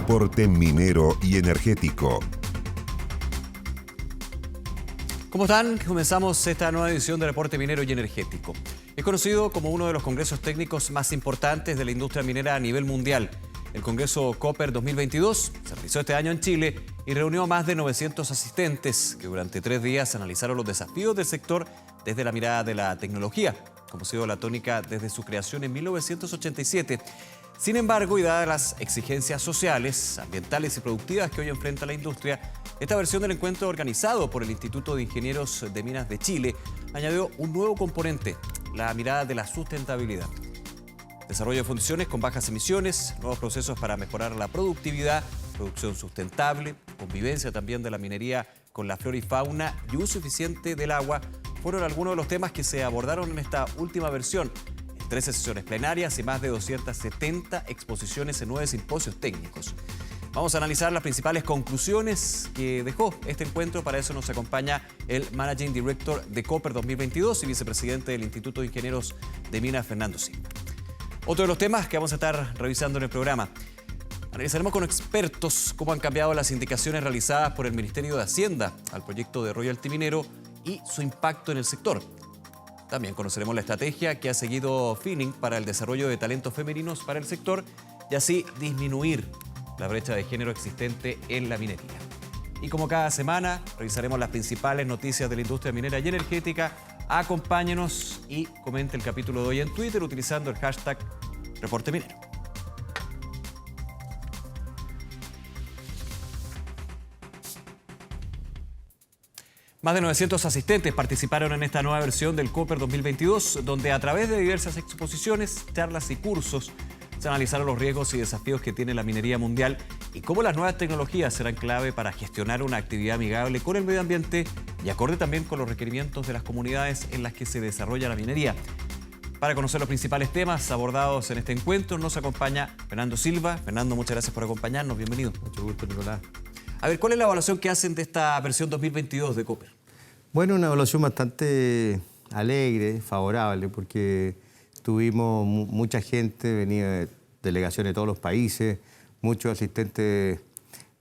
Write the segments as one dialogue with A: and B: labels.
A: Reporte minero y energético.
B: ¿Cómo están? Comenzamos esta nueva edición de Reporte Minero y Energético. Es conocido como uno de los congresos técnicos más importantes de la industria minera a nivel mundial. El Congreso Copper 2022 se realizó este año en Chile y reunió a más de 900 asistentes que durante 3 días analizaron los desafíos del sector desde la mirada de la tecnología, como ha sido la tónica desde su creación en 1987. Sin embargo, y dadas las exigencias sociales, ambientales y productivas que hoy enfrenta la industria, esta versión del encuentro organizado por el Instituto de Ingenieros de Minas de Chile añadió un nuevo componente, la mirada de la sustentabilidad. Desarrollo de funciones con bajas emisiones, nuevos procesos para mejorar la productividad, producción sustentable, convivencia también de la minería con la flora y fauna y uso eficiente del agua fueron algunos de los temas que se abordaron en esta última versión. 13 sesiones plenarias y más de 270 exposiciones en 9 simposios técnicos. Vamos a analizar las principales conclusiones que dejó este encuentro. Para eso nos acompaña el Managing Director de Copper 2022 y vicepresidente del Instituto de Ingenieros de Minas, Fernando Silva. Otro de los temas que vamos a estar revisando en el programa. Analizaremos con expertos cómo han cambiado las indicaciones realizadas por el Ministerio de Hacienda al proyecto de royalty minero y su impacto en el sector. También conoceremos la estrategia que ha seguido Finning para el desarrollo de talentos femeninos para el sector y así disminuir la brecha de género existente en la minería. Y como cada semana, revisaremos las principales noticias de la industria minera y energética. Acompáñenos y comente el capítulo de hoy en Twitter utilizando el hashtag Reporte Minero. Más de 900 asistentes participaron en esta nueva versión del Copper 2022, donde a través de diversas exposiciones, charlas y cursos se analizaron los riesgos y desafíos que tiene la minería mundial y cómo las nuevas tecnologías serán clave para gestionar una actividad amigable con el medio ambiente y acorde también con los requerimientos de las comunidades en las que se desarrolla la minería. Para conocer los principales temas abordados en este encuentro, nos acompaña Fernando Silva. Fernando, muchas gracias por acompañarnos. Bienvenido.
C: Mucho gusto, Nicolás.
B: A ver, ¿cuál es la evaluación que hacen de esta versión 2022 de Copper?
C: Bueno, una evaluación bastante alegre, favorable, porque tuvimos mucha gente, venía de delegaciones de todos los países, muchos asistentes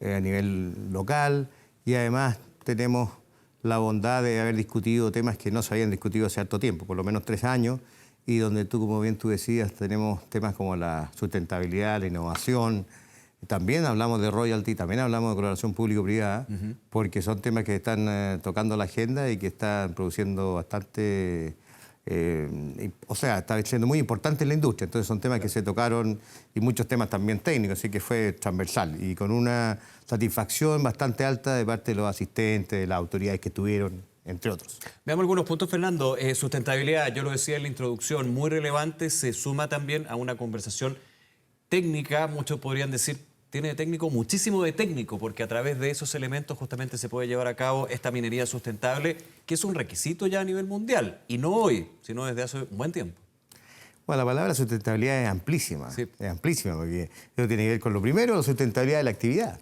C: a nivel local y además tenemos la bondad de haber discutido temas que no se habían discutido hace harto tiempo, por lo menos 3 años, y donde tú, como bien tú decías, tenemos temas como la sustentabilidad, la innovación. También hablamos de royalty, también hablamos de colaboración público-privada, porque son temas que están tocando la agenda y que están produciendo bastante, está siendo muy importante en la industria. Entonces son temas que se tocaron y muchos temas también técnicos, así que fue transversal y con una satisfacción bastante alta de parte de los asistentes, de las autoridades que estuvieron, entre otros.
B: Veamos algunos puntos, Fernando. Sustentabilidad, yo lo decía en la introducción, muy relevante, se suma también a una conversación técnica. Muchos podrían decir, tiene de técnico, muchísimo de técnico, porque a través de esos elementos justamente se puede llevar a cabo esta minería sustentable, que es un requisito ya a nivel mundial, y no hoy, sino desde hace un buen tiempo.
C: Bueno, la palabra sustentabilidad es amplísima,
B: sí.
C: Es amplísima, porque eso tiene que ver con lo primero, la sustentabilidad de la actividad,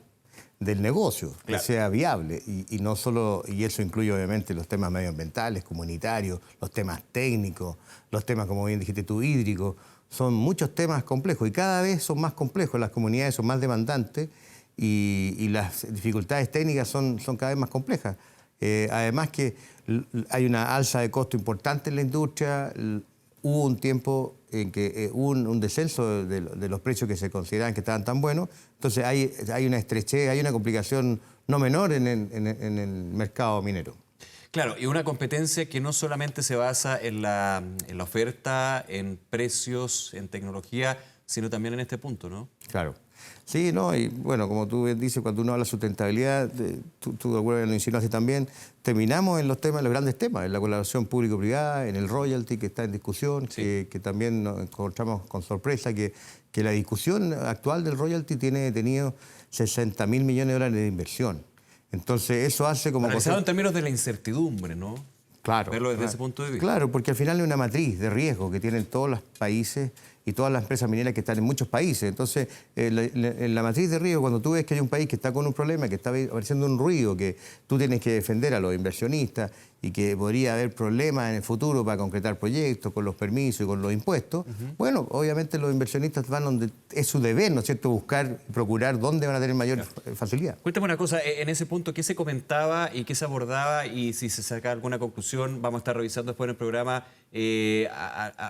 C: del negocio, claro, que sea viable, y no solo, y eso incluye obviamente los temas medioambientales, comunitarios, los temas técnicos, los temas, como bien dijiste tú, hídricos. Son muchos temas complejos y cada vez son más complejos, las comunidades son más demandantes y las dificultades técnicas son cada vez más complejas. Además que hay una alza de costo importante en la industria, hubo un tiempo en que hubo un descenso de los precios que se consideraban que estaban tan buenos, entonces hay una estrechez, hay una complicación no menor en el mercado minero.
B: Claro, y una competencia que no solamente se basa en la oferta, en precios, en tecnología, sino también en este punto, ¿no?
C: Claro. Sí, no, y bueno, como tú bien dices, cuando uno habla de sustentabilidad, tú alguna vez lo insinuaste también, terminamos en los grandes temas, en la colaboración público-privada, en el royalty que está en discusión, sí, que también nos encontramos con sorpresa que la discusión actual del royalty tiene tenido 60.000 millones de dólares de inversión. Entonces eso hace como...
B: Analizado en términos de la incertidumbre, ¿no?
C: Claro.
B: Verlo desde ese punto de vista.
C: Claro, porque al final hay una matriz de riesgo que tienen todos los países y todas las empresas mineras que están en muchos países. Entonces, en la matriz de riesgo, cuando tú ves que hay un país que está con un problema, que está apareciendo un ruido, que tú tienes que defender a los inversionistas y que podría haber problemas en el futuro para concretar proyectos, con los permisos y con los impuestos, bueno, obviamente los inversionistas van donde es su deber, ¿no es cierto?, buscar y procurar dónde van a tener mayor facilidad.
B: Cuéntame una cosa, en ese punto, ¿qué se comentaba y qué se abordaba? Y si se saca alguna conclusión, vamos a estar revisando después en el programa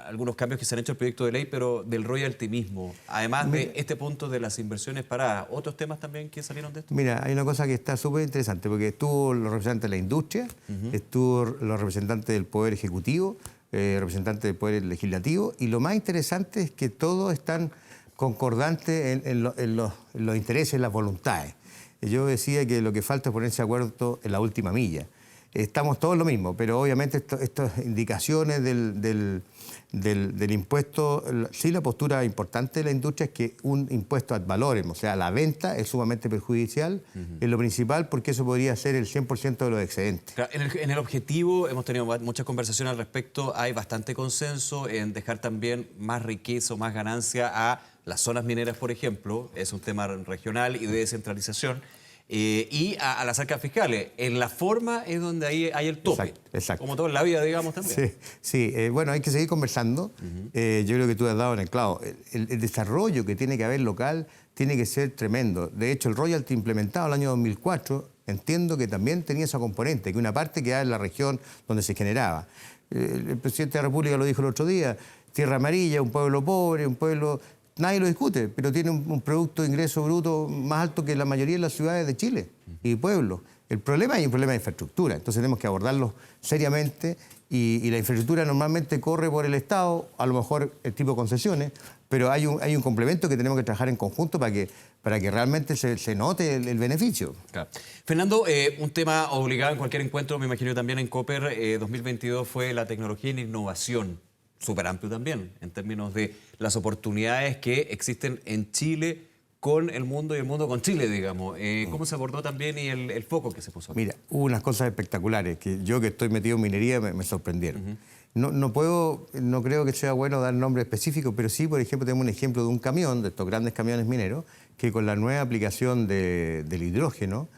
B: algunos cambios que se han hecho al proyecto de ley, pero del royalty mismo, además de este punto de las inversiones paradas, ¿otros temas también que salieron de esto?
C: Mira, hay una cosa que está súper interesante, porque estuvo los representantes de la industria, estuvo los representantes del Poder Ejecutivo, representantes del Poder Legislativo, y lo más interesante es que todos están concordantes en los intereses, en las voluntades. Yo decía que lo que falta es ponerse de acuerdo en la última milla. Estamos todos lo mismo, pero obviamente estas indicaciones del impuesto, sí, la postura importante de la industria es que un impuesto ad valorem, o sea, la venta es sumamente perjudicial, es lo principal, porque eso podría ser el 100% de los excedentes.
B: Claro, en el objetivo hemos tenido muchas conversaciones al respecto, hay bastante consenso en dejar también más riqueza o más ganancia a las zonas mineras, por ejemplo, es un tema regional y de descentralización. Y a las arcas fiscales. En la forma es donde ahí hay el tope.
C: Exacto.
B: Como todo en la vida, digamos, también.
C: Sí. Bueno, hay que seguir conversando. Yo creo que tú has dado en el clavo. El desarrollo que tiene que haber local tiene que ser tremendo. De hecho, el royalty implementado en el año 2004, entiendo que también tenía esa componente, que una parte quedaba en la región donde se generaba. El presidente de la República lo dijo el otro día, Tierra Amarilla, un pueblo pobre, un pueblo... Nadie lo discute, pero tiene un producto de ingreso bruto más alto que la mayoría de las ciudades de Chile y pueblos. El problema es un problema de infraestructura, entonces tenemos que abordarlo seriamente y la infraestructura normalmente corre por el Estado, a lo mejor el tipo de concesiones, pero hay un complemento que tenemos que trabajar en conjunto para que realmente se note el beneficio.
B: Claro. Fernando, un tema obligado en cualquier encuentro, me imagino también en Copper 2022, fue la tecnología en innovación. Súper amplio también, en términos de las oportunidades que existen en Chile con el mundo y el mundo con Chile, digamos. ¿Cómo se abordó también y el foco que se puso aquí?
C: Mira, hubo unas cosas espectaculares que yo, que estoy metido en minería, me sorprendieron. No creo que sea bueno dar nombre específico, pero sí, por ejemplo, tenemos un ejemplo de un camión, de estos grandes camiones mineros, que con la nueva aplicación del hidrógeno,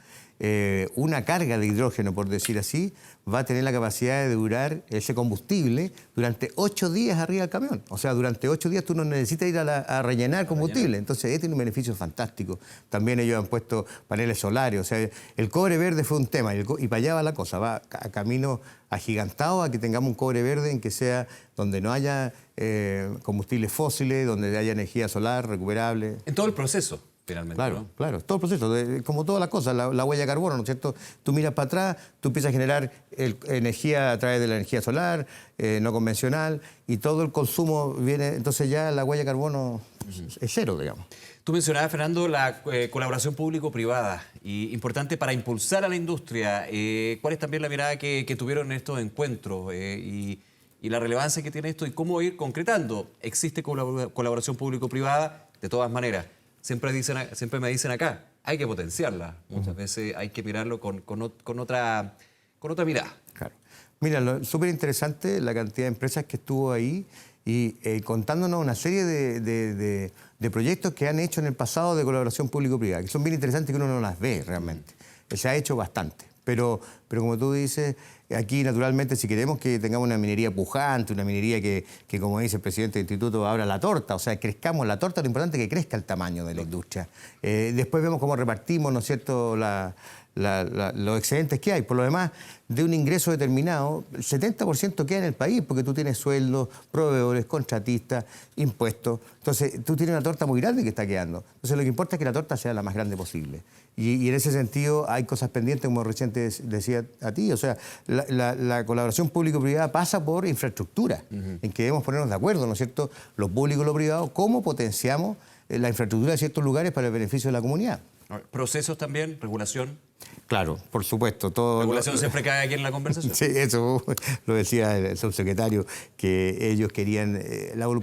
C: una carga de hidrógeno, por decir así, va a tener la capacidad de durar ese combustible durante 8 días arriba del camión. O sea, durante 8 días tú no necesitas ir a rellenar combustible. Entonces, tiene un beneficio fantástico. También ellos han puesto paneles solares. O sea, el cobre verde fue un tema y para allá va la cosa. Va a camino agigantado a que tengamos un cobre verde en que sea donde no haya combustibles fósiles, donde haya energía solar recuperable.
B: En todo el proceso. Finalmente,
C: claro, todo el proceso, como todas las cosas, la huella de carbono, ¿no es cierto? Tú miras para atrás, tú empiezas a generar energía a través de la energía solar, no convencional, y todo el consumo viene, entonces ya la huella de carbono es cero, digamos.
B: Tú mencionabas, Fernando, la colaboración público-privada, y importante para impulsar a la industria. ¿Cuál es también la mirada que tuvieron en estos encuentros y la relevancia que tiene esto y cómo ir concretando? ¿Existe colaboración público-privada? De todas maneras. Siempre me dicen acá, hay que potenciarla. Muchas veces hay que mirarlo con otra mirada.
C: Claro. Mira, súper interesante la cantidad de empresas que estuvo ahí y contándonos una serie de proyectos que han hecho en el pasado de colaboración público-privada, que son bien interesantes y que uno no las ve realmente. Se ha hecho bastante. Pero como tú dices, aquí naturalmente si queremos que tengamos una minería pujante, una minería que como dice el presidente del instituto, abra la torta, o sea, crezcamos la torta, lo importante es que crezca el tamaño de la industria. Después vemos cómo repartimos, ¿no es cierto?, los excedentes que hay. Por lo demás, de un ingreso determinado, el 70% queda en el país, porque tú tienes sueldos, proveedores, contratistas, impuestos. Entonces, tú tienes una torta muy grande que está quedando. Entonces, lo que importa es que la torta sea la más grande posible. Y en ese sentido hay cosas pendientes, como recién te decía a ti. O sea, la colaboración público-privada pasa por infraestructura, en que debemos ponernos de acuerdo, ¿no es cierto?, lo público y lo privado, cómo potenciamos la infraestructura de ciertos lugares para el beneficio de la comunidad.
B: ¿Procesos también? ¿Regulación?
C: Claro, por supuesto.
B: ¿Regulación siempre cae aquí en la conversación?
C: Sí, eso lo decía el subsecretario, que ellos querían,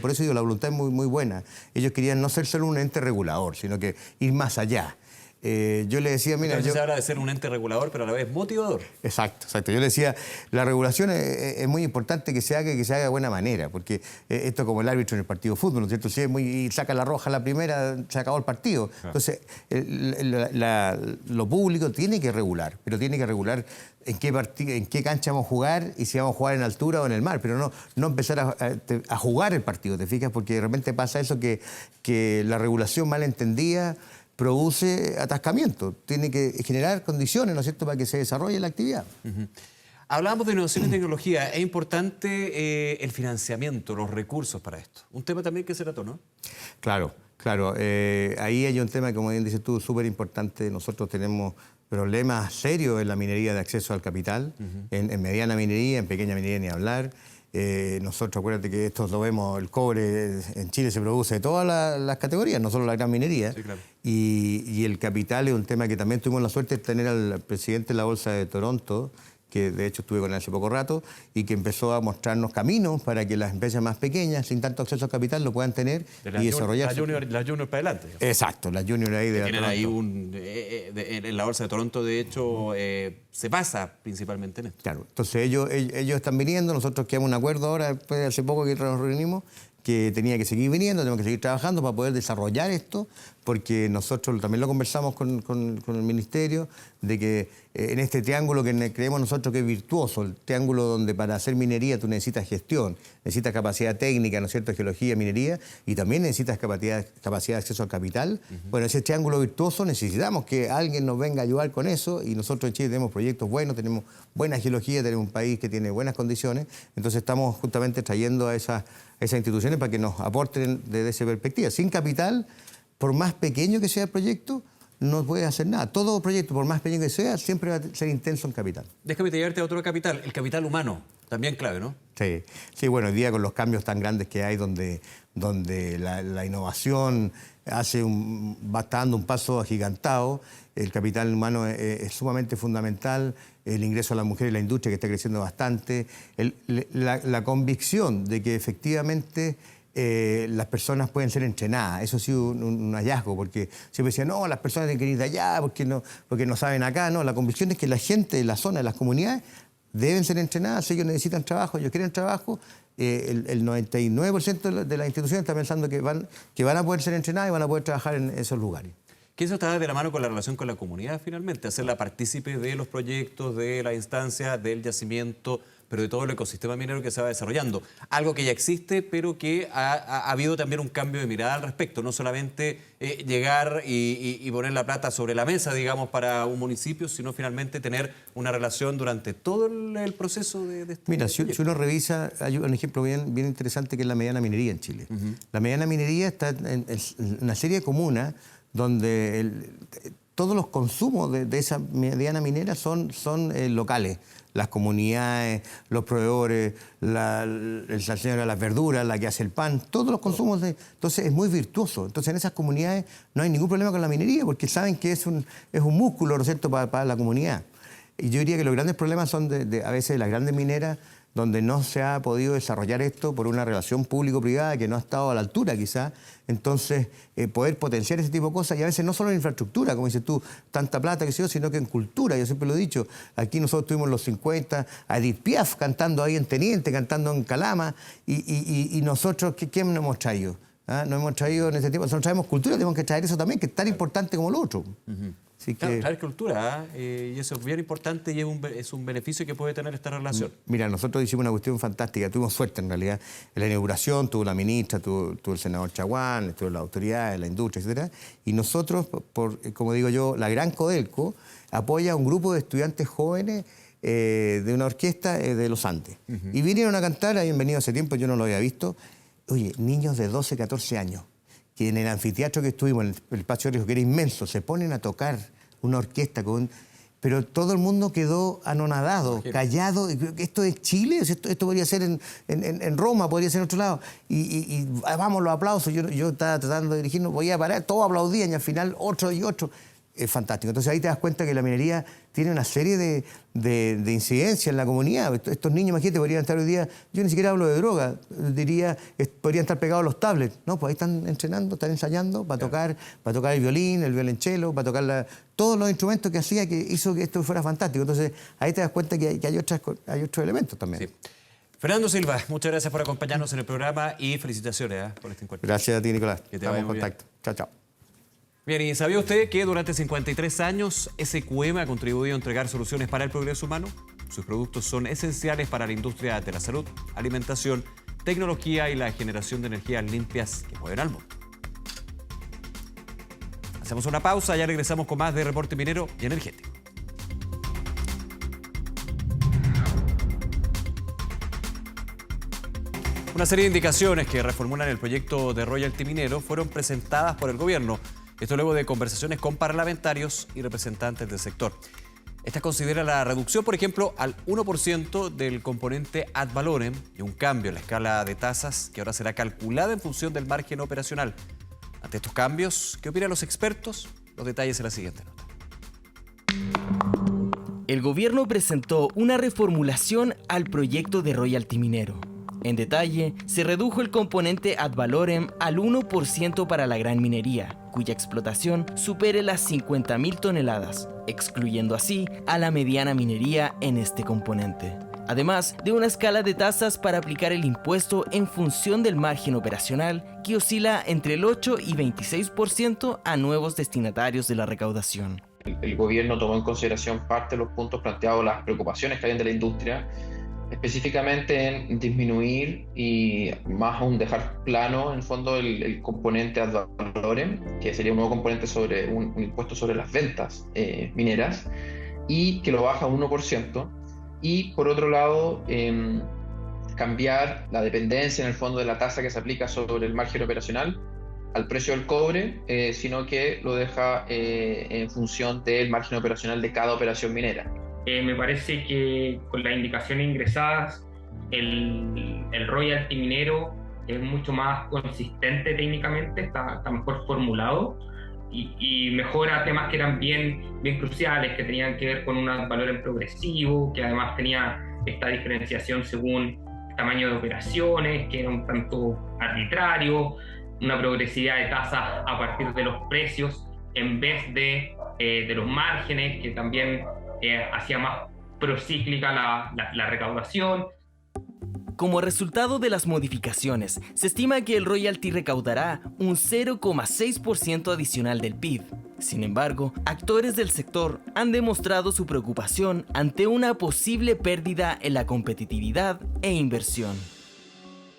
C: por eso digo, la voluntad es muy, muy buena. Ellos querían no ser solo un ente regulador, sino que ir más allá. Yo le decía, mira...
B: Entonces se habla de ser un ente regulador, pero a la vez motivador.
C: Exacto, exacto. Yo le decía, la regulación es muy importante que se haga y que se haga de buena manera, porque esto como el árbitro en el partido de fútbol, ¿no es cierto? Si es y saca la roja a la primera, se acabó el partido. Claro. Entonces, lo público tiene que regular, pero tiene que regular en qué cancha vamos a jugar y si vamos a jugar en altura o en el mar, pero no empezar a jugar el partido, ¿te fijas? Porque de repente pasa eso que la regulación mal entendida produce atascamiento. Tiene que generar condiciones, ¿no es cierto?, para que se desarrolle la actividad.
B: Hablábamos de innovación y tecnología. Es importante el financiamiento, los recursos para esto. Un tema también que se trató, ¿no?
C: Claro, claro. Ahí hay un tema, como bien dices tú, súper importante. Nosotros tenemos problemas serios en la minería de acceso al capital, en mediana minería, en pequeña minería ni hablar. Nosotros, acuérdate que esto lo vemos, el cobre en Chile se produce de todas las categorías, no solo la gran minería.
B: Sí, claro.
C: Y el capital es un tema que también tuvimos la suerte de tener al presidente de la Bolsa de Toronto, que de hecho estuve con él hace poco rato, y que empezó a mostrarnos caminos para que las empresas más pequeñas, sin tanto acceso al capital, lo puedan tener y desarrollarse.
B: La junior para adelante. Digamos.
C: Exacto, la junior ahí de la
B: Tienen ahí en la Bolsa de Toronto, de hecho, se basa principalmente en esto.
C: Claro, entonces ellos están viniendo, nosotros quedamos un acuerdo ahora, después de hace poco que nos reunimos, que tenía que seguir viniendo, tenemos que seguir trabajando para poder desarrollar esto, porque nosotros también lo conversamos con el Ministerio, de que en este triángulo que creemos nosotros que es virtuoso, el triángulo donde para hacer minería tú necesitas gestión, necesitas capacidad técnica, ¿no es cierto?, geología, minería, y también necesitas capacidad de acceso al capital. Bueno, ese triángulo virtuoso necesitamos que alguien nos venga a ayudar con eso, y nosotros en Chile tenemos proyectos buenos, tenemos buena geología, tenemos un país que tiene buenas condiciones, entonces estamos justamente trayendo a esas instituciones para que nos aporten desde esa perspectiva. Sin capital, por más pequeño que sea el proyecto, no puede hacer nada. Todo proyecto, por más pequeño que sea, siempre va a ser intenso en capital.
B: Déjame llevarte a otro capital, el capital humano, también clave, ¿no?
C: Sí, bueno, hoy día con los cambios tan grandes que hay, donde la innovación va dando un paso agigantado, el capital humano es sumamente fundamental, el ingreso a la mujer y la industria que está creciendo bastante, la convicción de que efectivamente las personas pueden ser entrenadas. Eso ha sido un hallazgo, porque siempre decían, no, las personas tienen que ir de allá porque no saben acá. No, la convicción es que la gente de la zona, de las comunidades, deben ser entrenadas, ellos necesitan trabajo, ellos quieren trabajo. El 99% de las instituciones está pensando que van a poder ser entrenadas y van a poder trabajar en esos lugares.
B: Que eso está de la mano con la relación con la comunidad, finalmente, hacerla partícipe de los proyectos, de la instancia, del yacimiento, pero de todo el ecosistema minero que se va desarrollando. Algo que ya existe, pero que ha habido también un cambio de mirada al respecto. No solamente llegar y poner la plata sobre la mesa, digamos, para un municipio, sino finalmente tener una relación durante todo el proceso de este
C: Mira, si uno revisa, hay un ejemplo bien interesante que es la mediana minería en Chile. La mediana minería está en una serie de comunas donde todos los consumos de esa mediana minera son locales. Las comunidades, los proveedores, la señora de las verduras, la que hace el pan, todos los consumos. Entonces es muy virtuoso. Entonces en esas comunidades no hay ningún problema con la minería porque saben que es un músculo, ¿no es cierto?, para la comunidad. Y yo diría que los grandes problemas son a veces de las grandes mineras, donde no se ha podido desarrollar esto por una relación público-privada que no ha estado a la altura quizá. Entonces, poder potenciar ese tipo de cosas, y a veces no solo en infraestructura, como dices tú, tanta plata que sé yo, sino que en cultura. Yo siempre lo he dicho, aquí nosotros tuvimos en los 50 a Edith Piaf cantando ahí en Teniente, cantando en Calama, y nosotros, ¿qué nos hemos traído? No hemos traído en ese tiempo, nosotros traemos cultura, tenemos que traer eso también, que es tan importante como lo otro. Así que,
B: traer cultura, y eso es bien importante y es un beneficio que puede tener esta relación.
C: Mira, nosotros hicimos una cuestión fantástica, tuvimos suerte en realidad. En la inauguración tuvo la ministra, tuvo el senador Chaguán, estuvo la autoridad, la industria, etc. Y nosotros, como digo yo, la Gran Codelco apoya a un grupo de estudiantes jóvenes de una orquesta de los Andes. Y vinieron a cantar, habían venido hace tiempo, yo no lo había visto. Oye, niños de 12, 14 años, que en el anfiteatro que estuvimos, en el Espacio Río, que era inmenso, se ponen a tocar una orquesta pero todo el mundo quedó anonadado, callado. ¿Esto es Chile? ¿Esto podría ser en Roma, podría ser en otro lado? Y vamos, los aplausos. Yo estaba tratando de dirigirnos, voy a parar, todos aplaudían y al final otro y otro. es fantástico. Entonces ahí te das cuenta que la minería tiene una serie de incidencias en la comunidad. Estos niños, imagínate, podrían estar hoy día, yo ni siquiera hablo de droga, diría, podrían estar pegados a los tablets. No, pues ahí están entrenando, están ensayando para tocar el violín, el violonchelo, para tocar todos los instrumentos que hizo que esto fuera fantástico. Entonces ahí te das cuenta que hay otros elementos también.
B: Sí. Fernando Silva, muchas gracias por acompañarnos en el programa y felicitaciones por este encuentro.
C: Gracias a ti, Nicolás.
B: Que te vaya
C: Estamos en
B: muy
C: contacto. Chao, chao.
B: Bien, ¿y sabía usted que durante 53 años SQM ha contribuido a entregar soluciones para el progreso humano? Sus productos son esenciales para la industria de la salud, alimentación, tecnología y la generación de energías limpias que mueven al mundo. Hacemos una pausa, ya regresamos con más de Reporte Minero y Energético. Una serie de indicaciones que reformulan el proyecto de royalty minero fueron presentadas por el gobierno. Esto luego de conversaciones con parlamentarios y representantes del sector. Esta considera la reducción, por ejemplo, al 1% del componente ad valorem y un cambio en la escala de tasas que ahora será calculada en función del margen operacional. Ante estos cambios, ¿qué opinan los expertos? Los detalles en la siguiente nota.
D: El gobierno presentó una reformulación al proyecto de royalty minero. En detalle, se redujo el componente ad valorem al 1% para la gran minería, cuya explotación supere las 50.000 toneladas, excluyendo así a la mediana minería en este componente. Además de una escala de tasas para aplicar el impuesto en función del margen operacional, que oscila entre el 8 y 26% a nuevos destinatarios de la recaudación.
E: El gobierno tomó en consideración parte de los puntos planteados, las preocupaciones que habían de la industria, específicamente en disminuir y más aún dejar plano en el fondo el componente ad valorem, que sería un nuevo componente sobre un impuesto sobre las ventas mineras, y que lo baja a 1%, y por otro lado cambiar la dependencia en el fondo de la tasa que se aplica sobre el margen operacional al precio del cobre, sino que lo deja en función del margen operacional de cada operación minera.
F: Me parece que con las indicaciones ingresadas el royalty minero es mucho más consistente técnicamente, está mejor formulado y mejora temas que eran bien cruciales, que tenían que ver con un valor en progresivo, que además tenía esta diferenciación según tamaño de operaciones, que era un tanto arbitrario, una progresividad de tasas a partir de los precios en vez de los márgenes, que también hacía más procíclica la recaudación.
D: Como resultado de las modificaciones, se estima que el royalty recaudará un 0,6% adicional del PIB. Sin embargo, actores del sector han demostrado su preocupación ante una posible pérdida en la competitividad e inversión.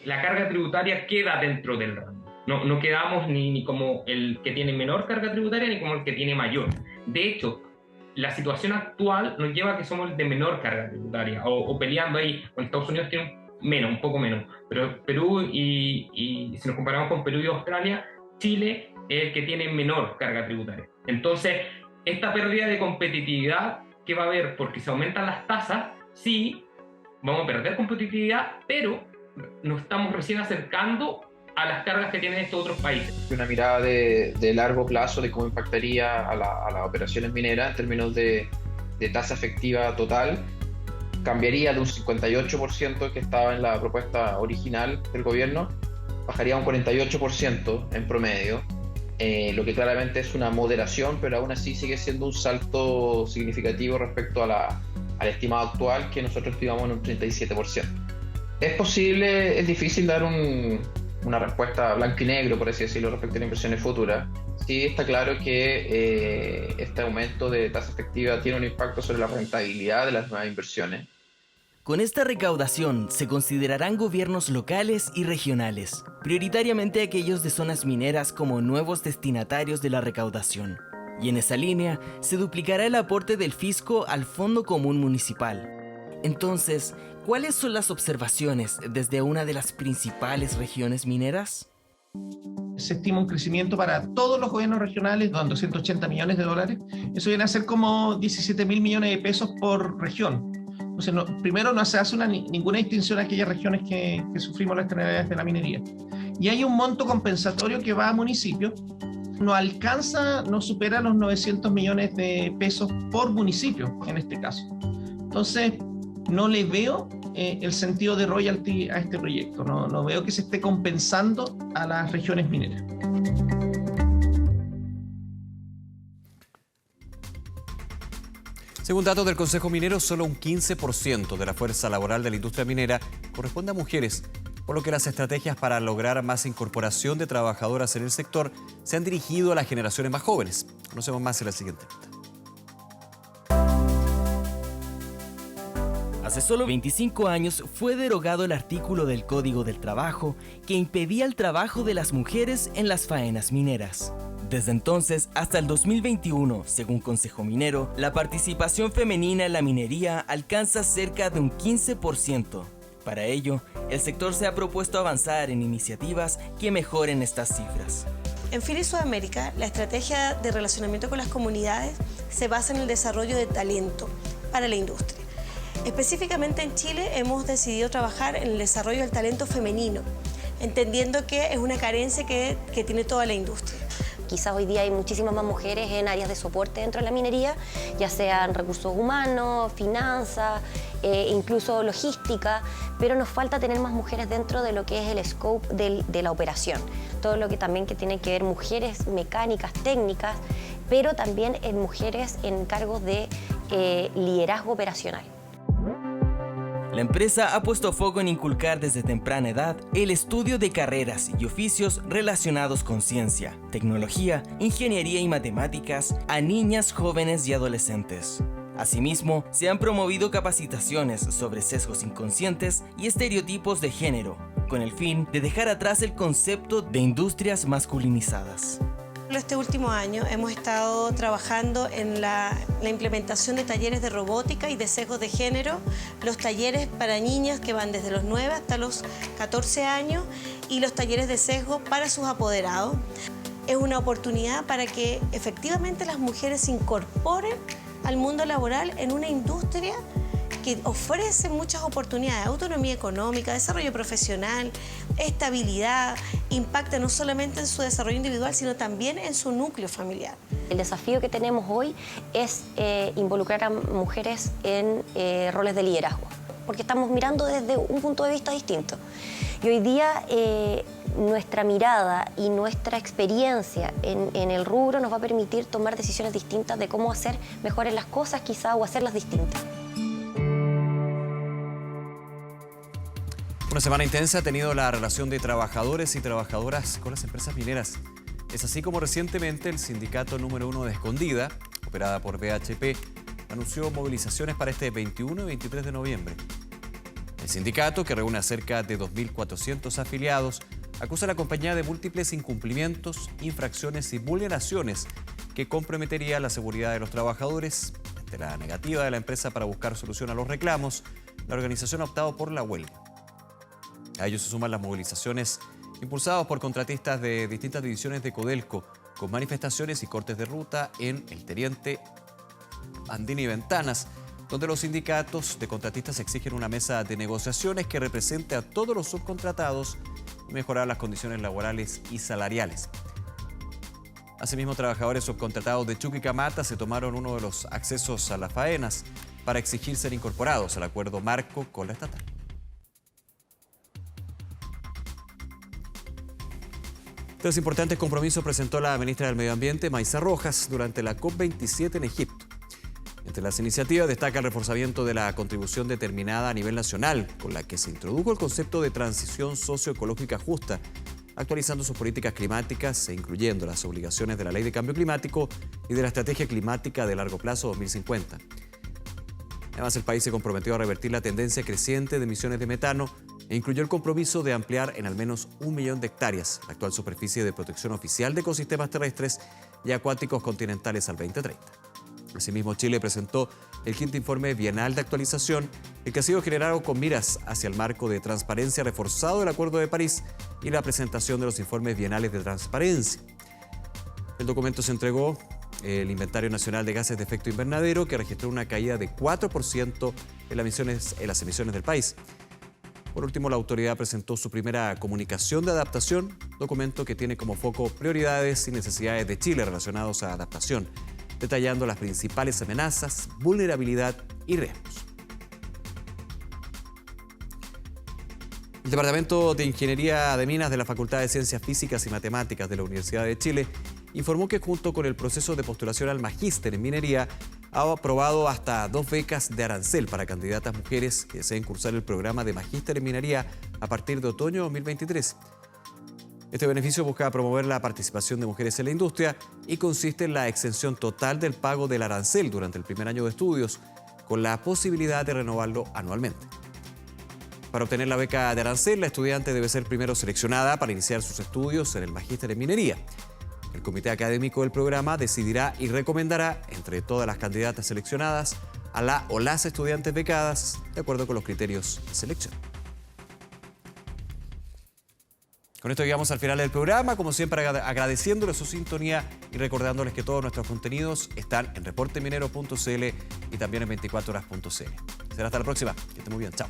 F: La carga tributaria queda dentro del rango. No quedamos ni como el que tiene menor carga tributaria ni como el que tiene mayor. De hecho, la situación actual nos lleva a que somos el de menor carga tributaria o peleando ahí. Con Estados Unidos tiene un poco menos, pero Perú y si nos comparamos con Perú y Australia, Chile es el que tiene menor carga tributaria. Entonces, esta pérdida de competitividad que va a haber porque se aumentan las tasas, sí, vamos a perder competitividad, pero nos estamos recién acercando a las cargas que tienen estos otros países.
E: Una mirada de largo plazo de cómo impactaría a las operaciones mineras en términos de tasa efectiva total, cambiaría de un 58% que estaba en la propuesta original del gobierno, bajaría a un 48% en promedio, lo que claramente es una moderación, pero aún así sigue siendo un salto significativo respecto al estimado actual, que nosotros estimamos en un 37%. Es posible, es difícil dar una respuesta blanco y negro, por así decirlo, respecto a las inversiones futuras. Sí está claro que este aumento de tasa efectiva tiene un impacto sobre la rentabilidad de las nuevas inversiones.
D: Con esta recaudación se considerarán gobiernos locales y regionales, prioritariamente aquellos de zonas mineras como nuevos destinatarios de la recaudación. Y en esa línea se duplicará el aporte del fisco al Fondo Común Municipal. Entonces, ¿cuáles son las observaciones desde una de las principales regiones mineras?
G: Se estima un crecimiento para todos los gobiernos regionales de 280 millones de dólares. Eso viene a ser como 17.000 millones de pesos por región. Entonces, primero no se hace ninguna distinción a aquellas regiones que sufrimos las externalidades de la minería. Y hay un monto compensatorio que va a municipios no alcanza, no supera los 900 millones de pesos por municipio en este caso. Entonces, no le veo el sentido de royalty a este proyecto, no veo que se esté compensando a las regiones mineras.
B: Según datos del Consejo Minero, solo un 15% de la fuerza laboral de la industria minera corresponde a mujeres, por lo que las estrategias para lograr más incorporación de trabajadoras en el sector se han dirigido a las generaciones más jóvenes. Conocemos más en la siguiente nota.
D: Hace solo 25 años fue derogado el artículo del Código del Trabajo que impedía el trabajo de las mujeres en las faenas mineras. Desde entonces hasta el 2021, según Consejo Minero, la participación femenina en la minería alcanza cerca de un 15%. Para ello, el sector se ha propuesto avanzar en iniciativas que mejoren estas cifras.
H: En Philips Sudamérica, la estrategia de relacionamiento con las comunidades se basa en el desarrollo de talento para la industria. Específicamente en Chile hemos decidido trabajar en el desarrollo del talento femenino, entendiendo que es una carencia que tiene toda la industria.
I: Quizás hoy día hay muchísimas más mujeres en áreas de soporte dentro de la minería, ya sean recursos humanos, finanzas, incluso logística, pero nos falta tener más mujeres dentro de lo que es el scope de la operación. Todo lo que también que tiene que ver mujeres mecánicas, técnicas, pero también en mujeres en cargos de liderazgo operacional.
D: La empresa ha puesto foco en inculcar desde temprana edad el estudio de carreras y oficios relacionados con ciencia, tecnología, ingeniería y matemáticas a niñas, jóvenes y adolescentes. Asimismo, se han promovido capacitaciones sobre sesgos inconscientes y estereotipos de género, con el fin de dejar atrás el concepto de industrias masculinizadas.
H: Este último año hemos estado trabajando en la implementación de talleres de robótica y de sesgos de género, los talleres para niñas que van desde los 9 hasta los 14 años y los talleres de sesgo para sus apoderados. Es una oportunidad para que efectivamente las mujeres se incorporen al mundo laboral en una industria que ofrece muchas oportunidades, autonomía económica, desarrollo profesional, estabilidad, impacta no solamente en su desarrollo individual, sino también en su núcleo familiar.
I: El desafío que tenemos hoy es involucrar a mujeres en roles de liderazgo, porque estamos mirando desde un punto de vista distinto. Y hoy día nuestra mirada y nuestra experiencia en el rubro nos va a permitir tomar decisiones distintas de cómo hacer mejores las cosas quizá o hacerlas distintas.
B: Una semana intensa ha tenido la relación de trabajadores y trabajadoras con las empresas mineras. Es así como recientemente el sindicato número 1 de Escondida, operada por BHP, anunció movilizaciones para este 21 y 23 de noviembre. El sindicato, que reúne a cerca de 2.400 afiliados, acusa a la compañía de múltiples incumplimientos, infracciones y vulneraciones que comprometería la seguridad de los trabajadores. Ante la negativa de la empresa para buscar solución a los reclamos, la organización ha optado por la huelga. A ello se suman las movilizaciones impulsadas por contratistas de distintas divisiones de Codelco, con manifestaciones y cortes de ruta en El Teniente, Andina y Ventanas, donde los sindicatos de contratistas exigen una mesa de negociaciones que represente a todos los subcontratados y mejorar las condiciones laborales y salariales. Asimismo, trabajadores subcontratados de Chuquicamata se tomaron uno de los accesos a las faenas para exigir ser incorporados al acuerdo marco con la estatal. Tres importantes compromisos presentó la ministra del Medio Ambiente, Maysa Rojas, durante la COP27 en Egipto. Entre las iniciativas destaca el reforzamiento de la contribución determinada a nivel nacional, con la que se introdujo el concepto de transición socioecológica justa, actualizando sus políticas climáticas e incluyendo las obligaciones de la Ley de Cambio Climático y de la Estrategia Climática de Largo Plazo 2050. Además, el país se comprometió a revertir la tendencia creciente de emisiones de metano e incluyó el compromiso de ampliar en al menos 1 millón de hectáreas la actual superficie de protección oficial de ecosistemas terrestres y acuáticos continentales al 2030. Asimismo, Chile presentó el 5º informe bienal de actualización, el que ha sido generado con miras hacia el marco de transparencia reforzado del Acuerdo de París y la presentación de los informes bienales de transparencia. El documento se entregó el Inventario Nacional de Gases de Efecto Invernadero, que registró una caída de 4% en las emisiones del país. Por último, la autoridad presentó su primera comunicación de adaptación, documento que tiene como foco prioridades y necesidades de Chile relacionados a adaptación, detallando las principales amenazas, vulnerabilidad y riesgos. El Departamento de Ingeniería de Minas de la Facultad de Ciencias Físicas y Matemáticas de la Universidad de Chile informó que junto con el proceso de postulación al magíster en minería ha aprobado hasta 2 becas de arancel para candidatas mujeres que deseen cursar el programa de magíster en minería a partir de otoño de 2023. Este beneficio busca promover la participación de mujeres en la industria y consiste en la exención total del pago del arancel durante el primer año de estudios, con la posibilidad de renovarlo anualmente. Para obtener la beca de arancel, la estudiante debe ser primero seleccionada para iniciar sus estudios en el magíster en minería. El comité académico del programa decidirá y recomendará entre todas las candidatas seleccionadas a la o las estudiantes becadas de acuerdo con los criterios de selección. Con esto llegamos al final del programa, como siempre agradeciéndoles su sintonía y recordándoles que todos nuestros contenidos están en reporteminero.cl y también en 24horas.cl. Será hasta la próxima, que estén muy bien, chao.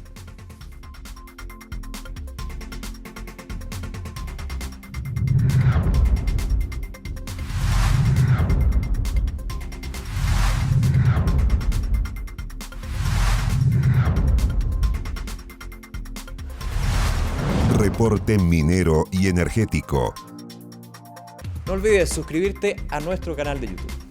A: Reporte minero y energético.
B: No olvides suscribirte a nuestro canal de YouTube.